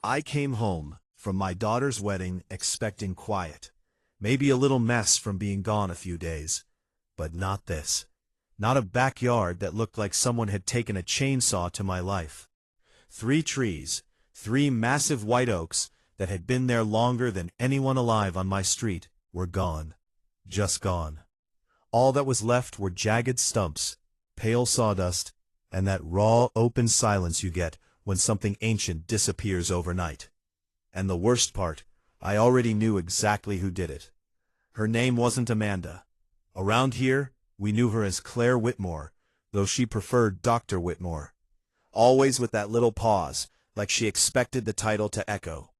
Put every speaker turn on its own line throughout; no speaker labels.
I came home from my daughter's wedding expecting quiet, maybe a little mess from being gone a few days, but not this. Not a backyard that looked like someone had taken a chainsaw to my life. 3 trees, 3 massive white oaks that had been there longer than anyone alive on my street, were gone. Just gone. All that was left were jagged stumps, pale sawdust, and that raw, open silence you get when something ancient disappears overnight. And the worst part, I already knew exactly who did it. Her name wasn't Amanda. Around here, we knew her as Claire Whitmore, though she preferred Dr. Whitmore. Always with that little pause, like she expected the title to echo.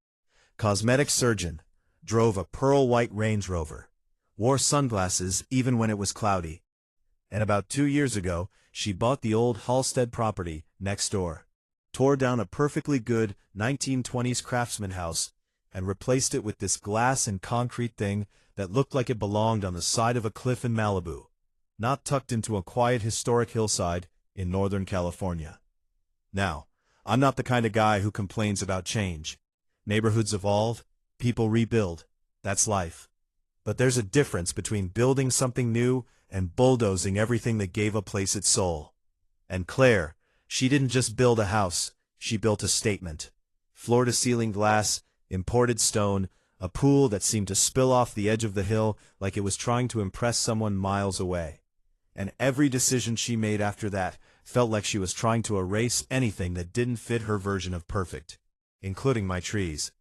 Cosmetic surgeon, drove a pearl-white Range Rover, wore sunglasses even when it was cloudy. And about 2 years ago, she bought the old Halstead property next door, tore down a perfectly good 1920s craftsman house, and replaced it with this glass and concrete thing that looked like it belonged on the side of a cliff in Malibu, not tucked into a quiet historic hillside in Northern California. Now, I'm not the kind of guy who complains about change. Neighborhoods evolve, people rebuild. That's life. But there's a difference between building something new and bulldozing everything that gave a place its soul. And Claire, she didn't just build a house, she built a statement. Floor-to-ceiling glass, imported stone, a pool that seemed to spill off the edge of the hill like it was trying to impress someone miles away. And every decision she made after that felt like she was trying to erase anything that didn't fit her version of perfect, including my trees.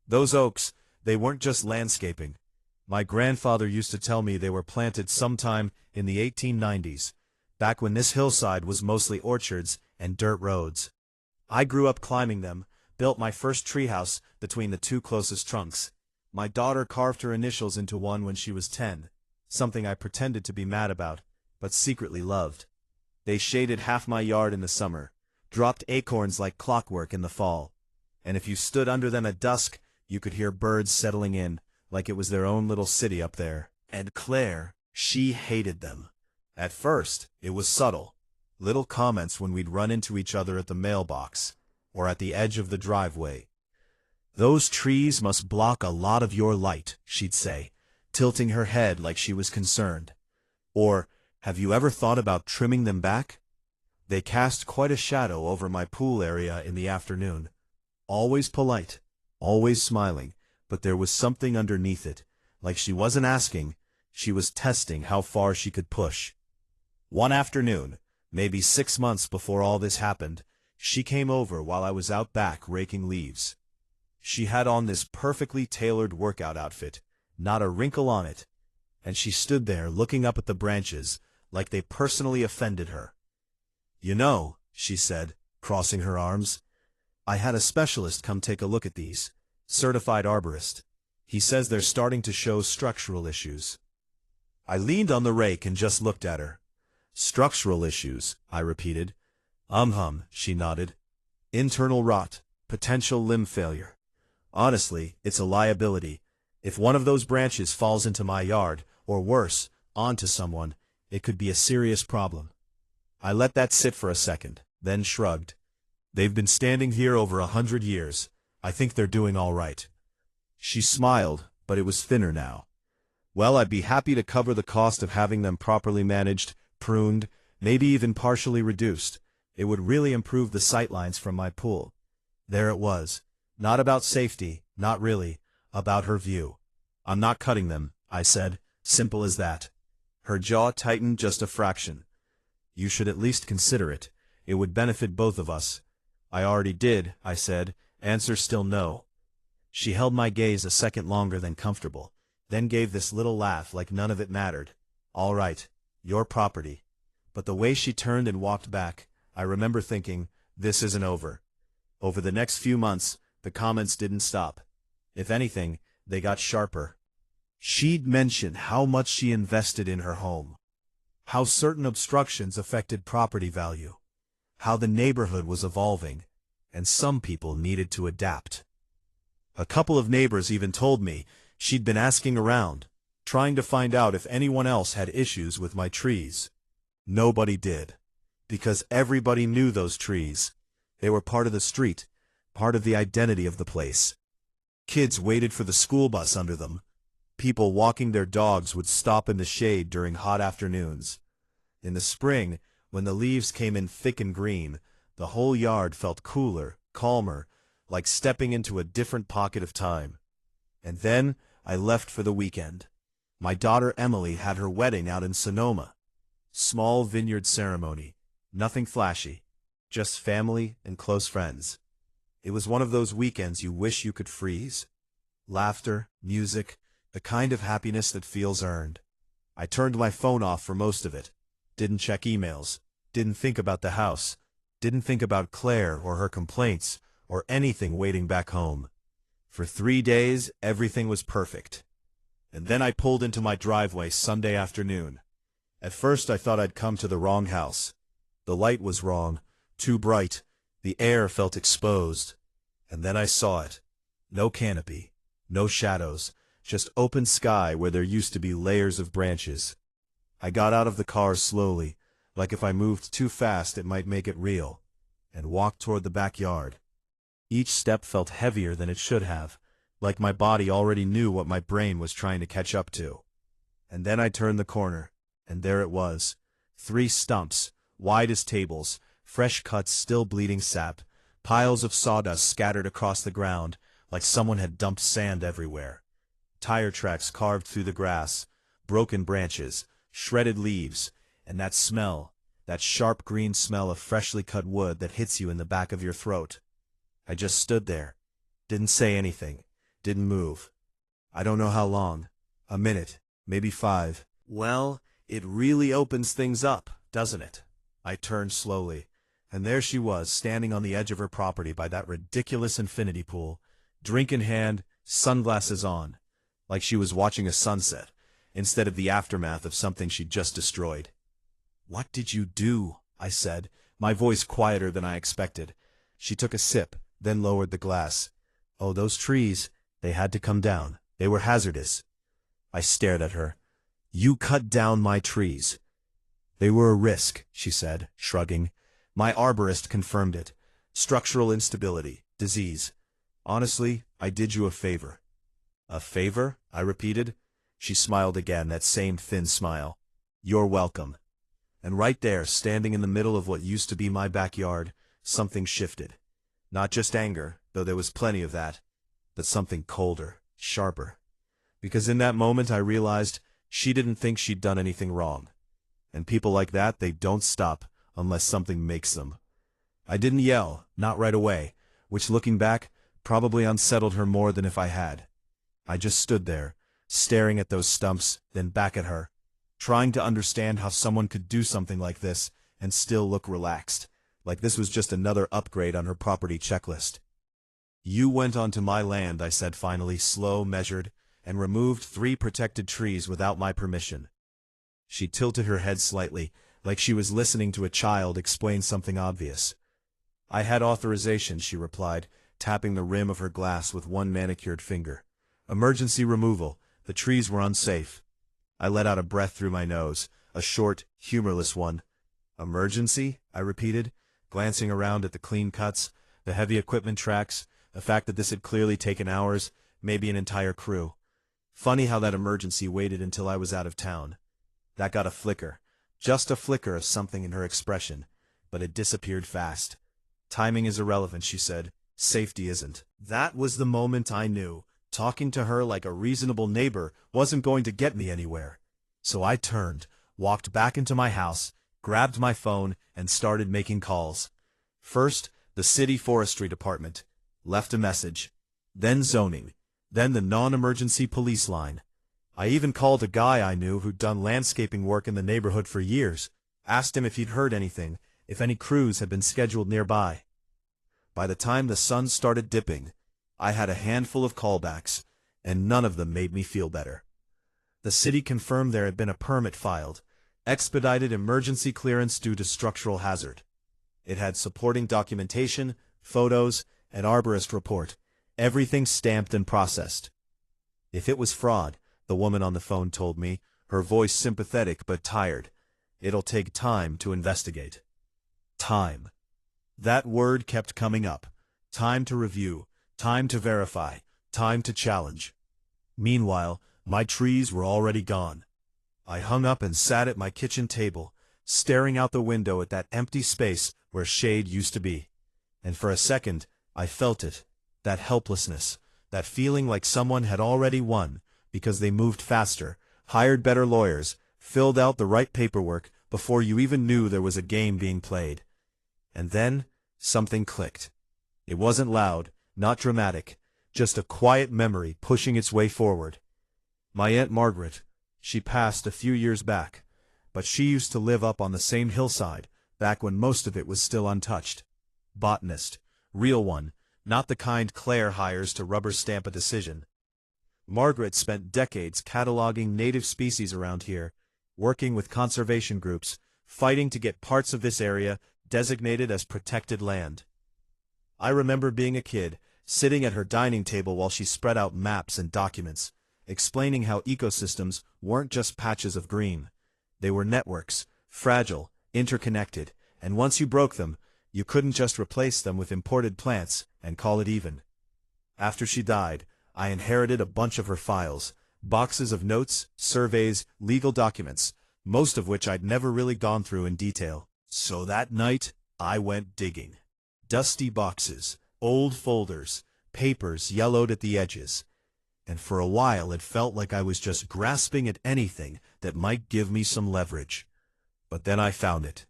Those oaks, they weren't just landscaping. My grandfather used to tell me they were planted sometime in the 1890s, back when this hillside was mostly orchards and dirt roads. I grew up climbing them, built my first treehouse between the 2 closest trunks. My daughter carved her initials into one when she was 10, something I pretended to be mad about, but secretly loved. They shaded half my yard in the summer, dropped acorns like clockwork in the fall, and if you stood under them at dusk, you could hear birds settling in, like it was their own little city up there. And Claire, she hated them. At first, it was subtle. Little comments when we'd run into each other at the mailbox, or at the edge of the driveway. "Those trees must block a lot of your light," she'd say, tilting her head like she was concerned. Or, "Have you ever thought about trimming them back?" They cast quite a shadow over my pool area in the afternoon. Always polite, always smiling, but there was something underneath it, like she wasn't asking, she was testing how far she could push. One afternoon, maybe 6 months before all this happened, she came over while I was out back raking leaves. She had on this perfectly tailored workout outfit, not a wrinkle on it, and she stood there looking up at the branches like they personally offended her. "You know," she said, crossing her arms, "I had a specialist come take a look at these. Certified arborist. He says they're starting to show structural issues." I leaned on the rake and just looked at her. "Structural issues," I repeated. She nodded. "Internal rot, potential limb failure. Honestly, it's a liability. If one of those branches falls into my yard, or worse, onto someone, it could be a serious problem." I let that sit for a second, then shrugged. "They've been standing here over 100 years. I think they're doing all right." She smiled, but it was thinner now. "Well, I'd be happy to cover the cost of having them properly managed, pruned, maybe even partially reduced. It would really improve the sightlines from my pool." There it was. Not about safety, not really, about her view. "I'm not cutting them," I said. Simple as that. Her jaw tightened just a fraction. "You should at least consider it. It would benefit both of us." "I already did," I said. Answer still no. She held my gaze a second longer than comfortable, then gave this little laugh like none of it mattered. "All right, your property." But the way she turned and walked back, I remember thinking, this isn't over. Over the next few months, the comments didn't stop. If anything, they got sharper. She'd mention how much she invested in her home, how certain obstructions affected property value, how the neighborhood was evolving, and some people needed to adapt. A couple of neighbors even told me she'd been asking around, trying to find out if anyone else had issues with my trees. Nobody did, because everybody knew those trees. They were part of the street, part of the identity of the place. Kids waited for the school bus under them. People walking their dogs would stop in the shade during hot afternoons. In the spring, when the leaves came in thick and green, the whole yard felt cooler, calmer, like stepping into a different pocket of time. And then I left for the weekend. My daughter Emily had her wedding out in Sonoma. Small vineyard ceremony, nothing flashy, just family and close friends. It was one of those weekends you wish you could freeze. Laughter, music, the kind of happiness that feels earned. I turned my phone off for most of it. Didn't check emails. Didn't think about the house. Didn't think about Claire or her complaints or anything waiting back home. For 3 days, everything was perfect. And then I pulled into my driveway Sunday afternoon. At first I thought I'd come to the wrong house. The light was wrong, too bright. The air felt exposed. And then I saw it. No canopy, no shadows, just open sky where there used to be layers of branches. I got out of the car slowly, like if I moved too fast it might make it real, and walked toward the backyard. Each step felt heavier than it should have, like my body already knew what my brain was trying to catch up to. And then I turned the corner, and there it was. 3 stumps, wide as tables, fresh cuts still bleeding sap, piles of sawdust scattered across the ground, like someone had dumped sand everywhere. Tire tracks carved through the grass, broken branches, shredded leaves, and that smell, that sharp green smell of freshly cut wood that hits you in the back of your throat. I just stood there, didn't say anything, didn't move. I don't know how long, a minute, maybe 5. Well, it really opens things up, doesn't it? I turned slowly, and there she was, standing on the edge of her property by that ridiculous infinity pool, drink in hand, sunglasses on, like she was watching a sunset, instead of the aftermath of something she'd just destroyed. "What did you do?" I said, my voice quieter than I expected. She took a sip, then lowered the glass. "Oh, those trees, they had to come down. They were hazardous." I stared at her. "You cut down my trees." "They were a risk," she said, shrugging. "My arborist confirmed it. Structural instability, disease. Honestly, I did you a favor." "A favor?" I repeated. She smiled again, that same thin smile. "You're welcome." And right there, standing in the middle of what used to be my backyard, something shifted. Not just anger, though there was plenty of that, but something colder, sharper. Because in that moment I realized she didn't think she'd done anything wrong. And people like that, they don't stop unless something makes them. I didn't yell, not right away, which looking back, probably unsettled her more than if I had. I just stood there, staring at those stumps, then back at her, trying to understand how someone could do something like this and still look relaxed, like this was just another upgrade on her property checklist. "You went onto my land," I said finally, slow, measured, and removed 3 protected trees without my permission. She tilted her head slightly, like she was listening to a child explain something obvious. "I had authorization," she replied, tapping the rim of her glass with one manicured finger. "Emergency removal. The trees were unsafe." I let out a breath through my nose, a short, humorless one. "Emergency?" I repeated, glancing around at the clean cuts, the heavy equipment tracks, the fact that this had clearly taken hours, maybe an entire crew. Funny how that emergency waited until I was out of town. That got a flicker, just a flicker of something in her expression, but it disappeared fast. "Timing is irrelevant," she said. "Safety isn't." That was the moment I knew. Talking to her like a reasonable neighbor wasn't going to get me anywhere. So I turned, walked back into my house, grabbed my phone, and started making calls. First, the city forestry department. Left a message. Then zoning. Then the non-emergency police line. I even called a guy I knew who'd done landscaping work in the neighborhood for years, asked him if he'd heard anything, if any crews had been scheduled nearby. By the time the sun started dipping, I had a handful of callbacks, and none of them made me feel better. The city confirmed there had been a permit filed, expedited emergency clearance due to structural hazard. It had supporting documentation, photos, an arborist report, everything stamped and processed. If it was fraud, the woman on the phone told me, her voice sympathetic but tired, it'll take time to investigate. Time. That word kept coming up. Time to review, time to verify, time to challenge. Meanwhile, my trees were already gone. I hung up and sat at my kitchen table, staring out the window at that empty space where shade used to be. And for a second, I felt it, that helplessness, that feeling like someone had already won, because they moved faster, hired better lawyers, filled out the right paperwork before you even knew there was a game being played. And then, something clicked. It wasn't loud, not dramatic, just a quiet memory pushing its way forward. My Aunt Margaret, she passed a few years back, but she used to live up on the same hillside, back when most of it was still untouched. Botanist, real one, not the kind Claire hires to rubber stamp a decision. Margaret spent decades cataloging native species around here, working with conservation groups, fighting to get parts of this area designated as protected land. I remember being a kid, sitting at her dining table while she spread out maps and documents, explaining how ecosystems weren't just patches of green. They were networks, fragile, interconnected, and once you broke them, you couldn't just replace them with imported plants and call it even. After she died, I inherited a bunch of her files, boxes of notes, surveys, legal documents, most of which I'd never really gone through in detail. So that night, I went digging. Dusty boxes, old folders, papers yellowed at the edges. And for a while it felt like I was just grasping at anything that might give me some leverage. But then I found it.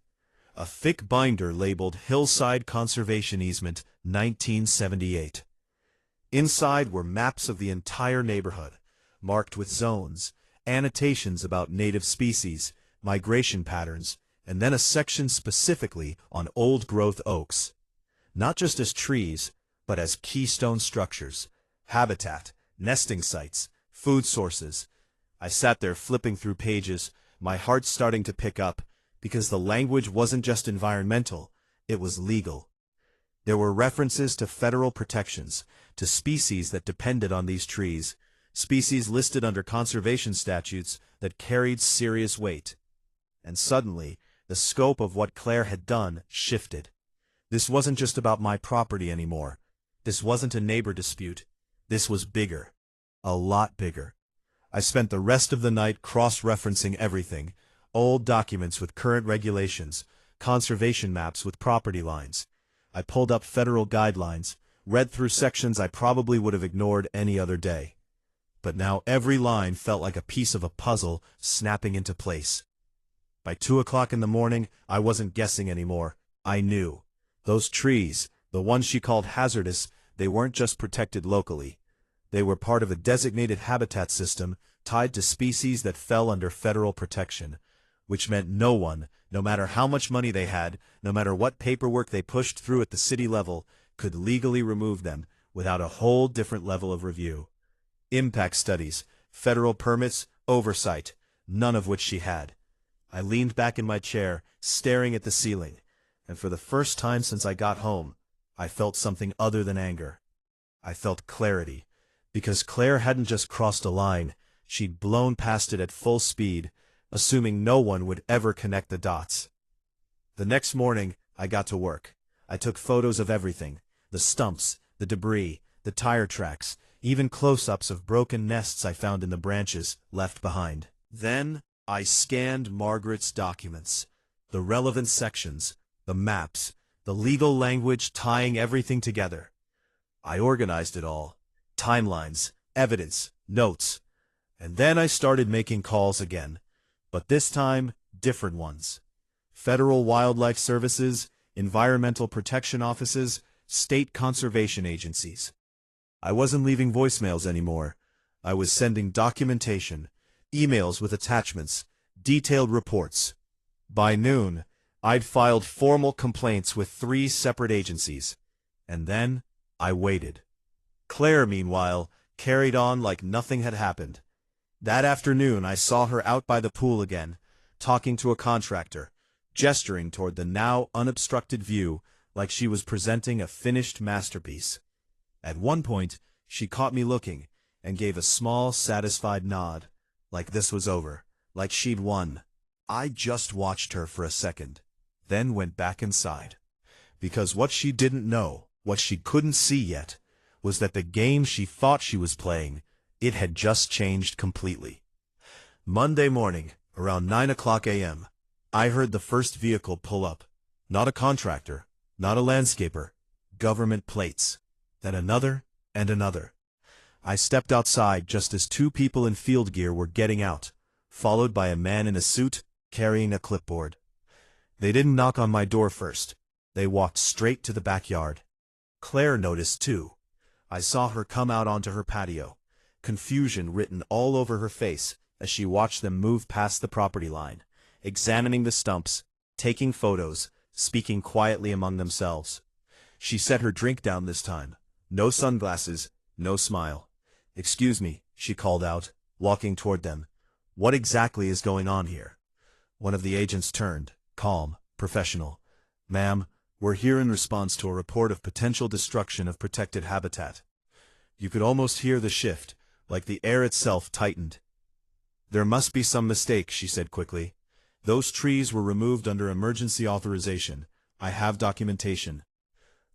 A thick binder labeled Hillside Conservation Easement, 1978. Inside were maps of the entire neighborhood, marked with zones, annotations about native species, migration patterns, and then a section specifically on old-growth oaks. Not just as trees, but as keystone structures, habitat, nesting sites, food sources. I sat there flipping through pages, my heart starting to pick up, because the language wasn't just environmental, it was legal. There were references to federal protections, to species that depended on these trees, species listed under conservation statutes that carried serious weight. And suddenly, the scope of what Claire had done shifted. This wasn't just about my property anymore. This wasn't a neighbor dispute. This was bigger. A lot bigger. I spent the rest of the night cross-referencing everything, old documents with current regulations, conservation maps with property lines. I pulled up federal guidelines, read through sections I probably would have ignored any other day. But now every line felt like a piece of a puzzle snapping into place. By 2 o'clock in the morning, I wasn't guessing anymore. I knew. Those trees, the ones she called hazardous, they weren't just protected locally. They were part of a designated habitat system tied to species that fell under federal protection, which meant no one, no matter how much money they had, no matter what paperwork they pushed through at the city level, could legally remove them without a whole different level of review. Impact studies, federal permits, oversight, none of which she had. I leaned back in my chair, staring at the ceiling, and for the first time since I got home, I felt something other than anger. I felt clarity, because Claire hadn't just crossed a line, she'd blown past it at full speed, assuming no one would ever connect the dots. The next morning, I got to work. I took photos of everything, the stumps, the debris, the tire tracks, even close-ups of broken nests I found in the branches left behind. Then, I scanned Margaret's documents, the relevant sections, the maps, the legal language tying everything together. I organized it all, timelines, evidence, notes, and then I started making calls again, but this time, different ones. Federal Wildlife Services, environmental protection offices, state conservation agencies. I wasn't leaving voicemails anymore. I was sending documentation, emails with attachments, detailed reports. By noon, I'd filed formal complaints with 3 separate agencies. And then, I waited. Claire, meanwhile, carried on like nothing had happened. That afternoon, I saw her out by the pool again, talking to a contractor, gesturing toward the now unobstructed view like she was presenting a finished masterpiece. At one point, she caught me looking and gave a small, satisfied nod, like this was over, like she'd won. I just watched her for a second, then went back inside. Because what she didn't know What she couldn't see yet was that the game she thought she was playing, it had just changed completely. Monday morning, around 9 o'clock a.m., I heard the first vehicle pull up. Not a contractor, not a landscaper, government plates. Then another and another. I stepped outside just as two people in field gear were getting out, followed by a man in a suit carrying a clipboard. They didn't knock on my door first. They walked straight to the backyard. Claire noticed too. I saw her come out onto her patio, confusion written all over her face as she watched them move past the property line, examining the stumps, taking photos, speaking quietly among themselves. She set her drink down this time. No sunglasses, no smile. "Excuse me," she called out, walking toward them. "What exactly is going on here?" One of the agents turned, calm, professional. "Ma'am, we're here in response to a report of potential destruction of protected habitat." You could almost hear the shift, like the air itself tightened. "There must be some mistake," she said quickly. "Those trees were removed under emergency authorization. I have documentation."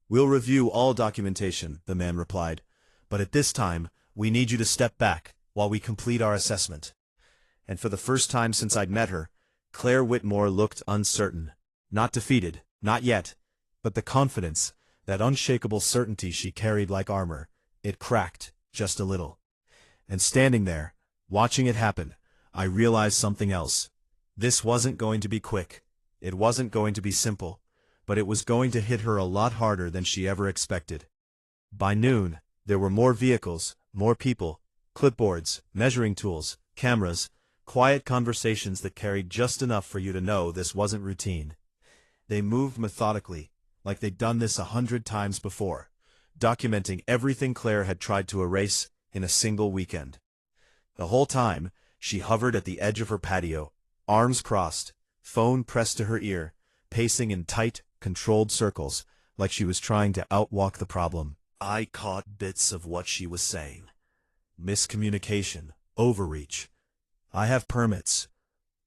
"We'll review all documentation," the man replied. "But at this time, we need you to step back while we complete our assessment." And for the first time since I'd met her, Claire Whitmore looked uncertain. Not defeated, not yet, but the confidence, that unshakable certainty she carried like armor, it cracked just a little. And standing there, watching it happen, I realized something else. This wasn't going to be quick. It wasn't going to be simple. But it was going to hit her a lot harder than she ever expected. By noon, there were more vehicles, more people, clipboards, measuring tools, cameras, quiet conversations that carried just enough for you to know this wasn't routine. They moved methodically, like they'd done this 100 times before, documenting everything Claire had tried to erase in a single weekend. The whole time, she hovered at the edge of her patio, arms crossed, phone pressed to her ear, pacing in tight, controlled circles, like she was trying to outwalk the problem. I caught bits of what she was saying. Miscommunication, overreach. "I have permits."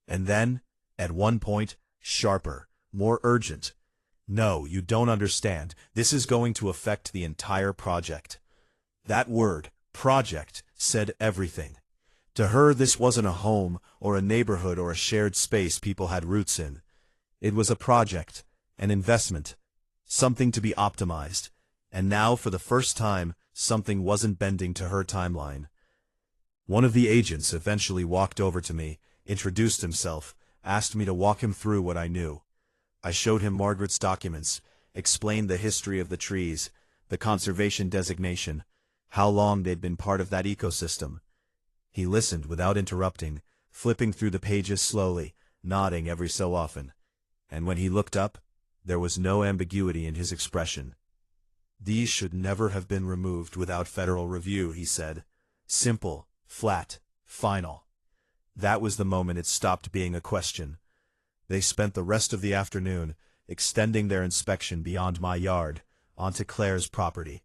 And then, at one point, sharper, more urgent. "No, you don't understand. This is going to affect the entire project." That word, project, said everything. To her, this wasn't a home, or a neighborhood, or a shared space people had roots in. It was a project, an investment, something to be optimized. And now, for the first time, something wasn't bending to her timeline. One of the agents eventually walked over to me, introduced himself, asked me to walk him through what I knew. I showed him Margaret's documents, explained the history of the trees, the conservation designation, how long they'd been part of that ecosystem. He listened without interrupting, flipping through the pages slowly, nodding every so often. And when he looked up, there was no ambiguity in his expression. "These should never have been removed without federal review," he said. Simple, flat, final. That was the moment it stopped being a question. They spent the rest of the afternoon extending their inspection beyond my yard, onto Claire's property.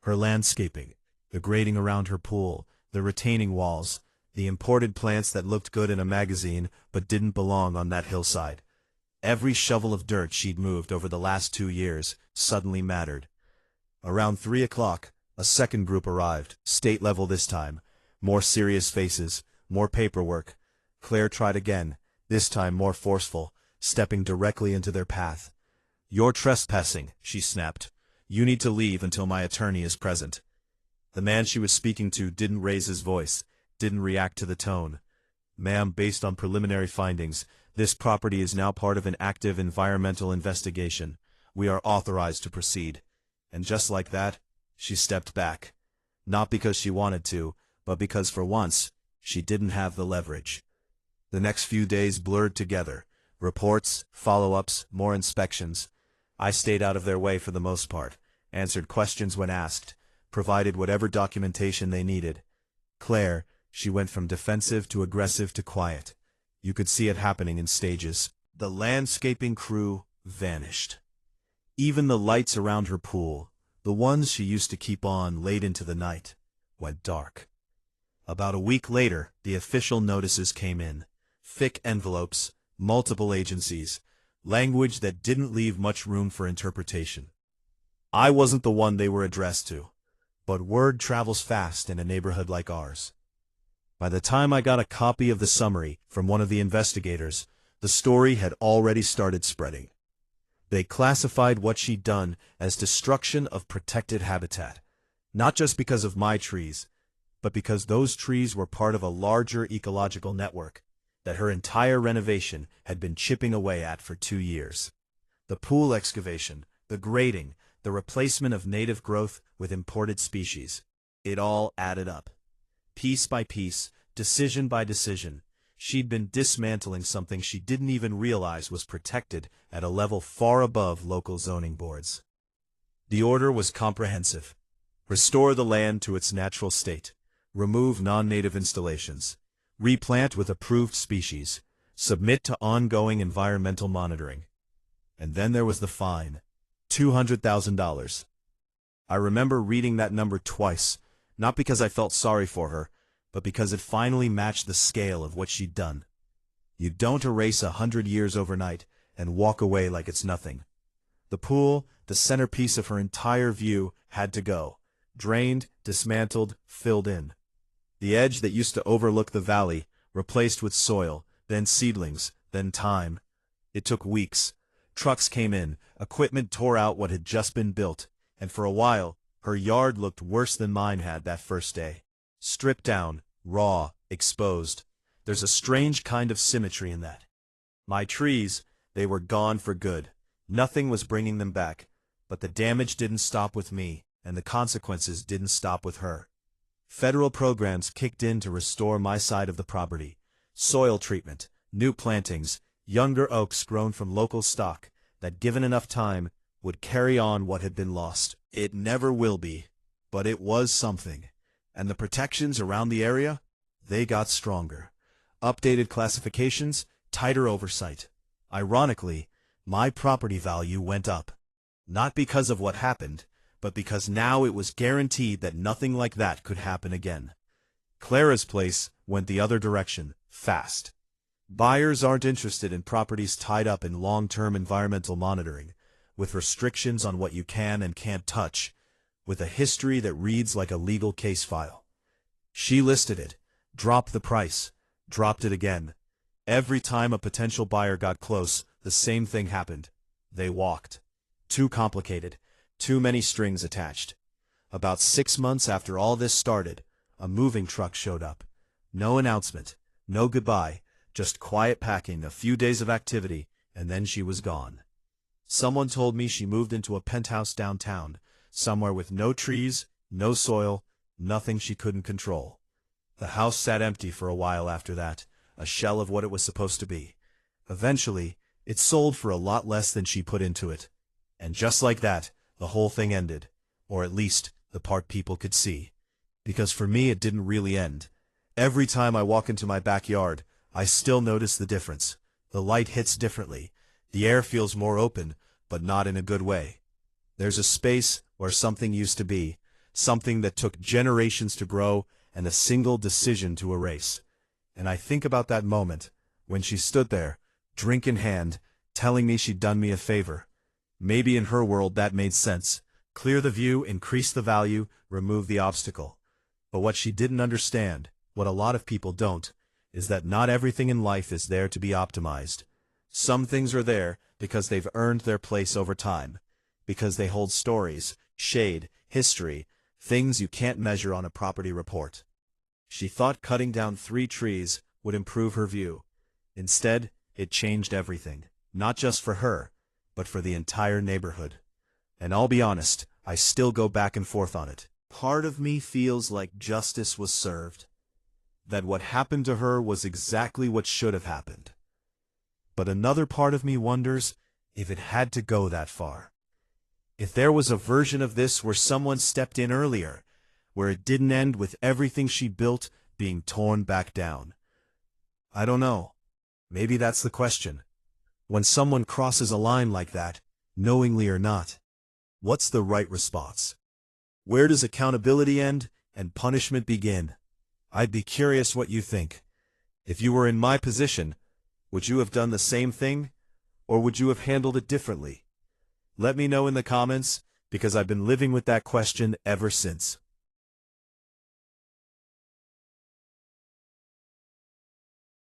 Her landscaping, the grading around her pool, the retaining walls, the imported plants that looked good in a magazine but didn't belong on that hillside. Every shovel of dirt she'd moved over the last 2 years suddenly mattered. Around 3 o'clock, a second group arrived, state level this time. More serious faces, more paperwork. Claire tried again, this time more forceful, stepping directly into their path. "You're trespassing," she snapped. "You need to leave until my attorney is present." The man she was speaking to didn't raise his voice, didn't react to the tone. "Ma'am, based on preliminary findings, this property is now part of an active environmental investigation. We are authorized to proceed." And just like that, she stepped back. Not because she wanted to, but because for once, she didn't have the leverage. The next few days blurred together. Reports, follow-ups, more inspections. I stayed out of their way for the most part, answered questions when asked, provided whatever documentation they needed. Claire, she went from defensive to aggressive to quiet. You could see it happening in stages. The landscaping crew vanished. Even the lights around her pool, the ones she used to keep on late into the night, went dark. About a week later, the official notices came in. Thick envelopes, multiple agencies, language that didn't leave much room for interpretation. I wasn't the one they were addressed to, but word travels fast in a neighborhood like ours. By the time I got a copy of the summary from one of the investigators, the story had already started spreading. They classified what she'd done as destruction of protected habitat, not just because of my trees, but because those trees were part of a larger ecological network that her entire renovation had been chipping away at for 2 years. The pool excavation, the grading, the replacement of native growth with imported species. It all added up. Piece by piece, decision by decision, she'd been dismantling something she didn't even realize was protected at a level far above local zoning boards. The order was comprehensive. Restore the land to its natural state. Remove non-native installations. Replant with approved species. Submit to ongoing environmental monitoring. And then there was the fine. $200,000. I remember reading that number twice, not because I felt sorry for her, but because it finally matched the scale of what she'd done. You don't erase 100 years overnight and walk away like it's nothing. The pool, the centerpiece of her entire view, had to go. Drained, dismantled, filled in. The edge that used to overlook the valley, replaced with soil, then seedlings, then time. It took weeks. Trucks came in, equipment tore out what had just been built, and for a while, her yard looked worse than mine had that first day. Stripped down, raw, exposed. There's a strange kind of symmetry in that. My trees, they were gone for good. Nothing was bringing them back, but the damage didn't stop with me, and the consequences didn't stop with her. Federal programs kicked in to restore my side of the property. Soil treatment, new plantings, younger oaks grown from local stock that, given enough time, would carry on what had been lost. It never will be, but it was something. And the protections around the area, they got stronger. Updated classifications, tighter oversight. Ironically, my property value went up. Not because of what happened, but because now it was guaranteed that nothing like that could happen again. Clara's place went the other direction, fast. Buyers aren't interested in properties tied up in long-term environmental monitoring, with restrictions on what you can and can't touch, with a history that reads like a legal case file. She listed it, dropped the price, dropped it again. Every time a potential buyer got close, the same thing happened. They walked. Too complicated, too many strings attached. About 6 months after all this started, a moving truck showed up. No announcement, no goodbye, just quiet packing, a few days of activity, and then she was gone. Someone told me she moved into a penthouse downtown, somewhere with no trees, no soil, nothing she couldn't control. The house sat empty for a while after that, a shell of what it was supposed to be. Eventually, it sold for a lot less than she put into it. And just like that, the whole thing ended, or at least the part people could see. Because for me it didn't really end. Every time I walk into my backyard, I still notice the difference. The light hits differently. The air feels more open, but not in a good way. There's a space where something used to be, something that took generations to grow and a single decision to erase. And I think about that moment, when she stood there, drink in hand, telling me she'd done me a favor. Maybe in her world that made sense. Clear the view, increase the value, remove the obstacle. But what she didn't understand, what a lot of people don't, is that not everything in life is there to be optimized. Some things are there because they've earned their place over time, because they hold stories, shade, history, things you can't measure on a property report. She thought cutting down 3 trees would improve her view. Instead, it changed everything, not just for her, but for the entire neighborhood. And I'll be honest, I still go back and forth on it. Part of me feels like justice was served, that what happened to her was exactly what should have happened. But another part of me wonders if it had to go that far. If there was a version of this where someone stepped in earlier, where it didn't end with everything she built being torn back down. I don't know. Maybe that's the question. When someone crosses a line like that, knowingly or not, what's the right response? Where does accountability end and punishment begin? I'd be curious what you think. If you were in my position, would you have done the same thing, or would you have handled it differently? Let me know in the comments, because I've been living with that question ever since.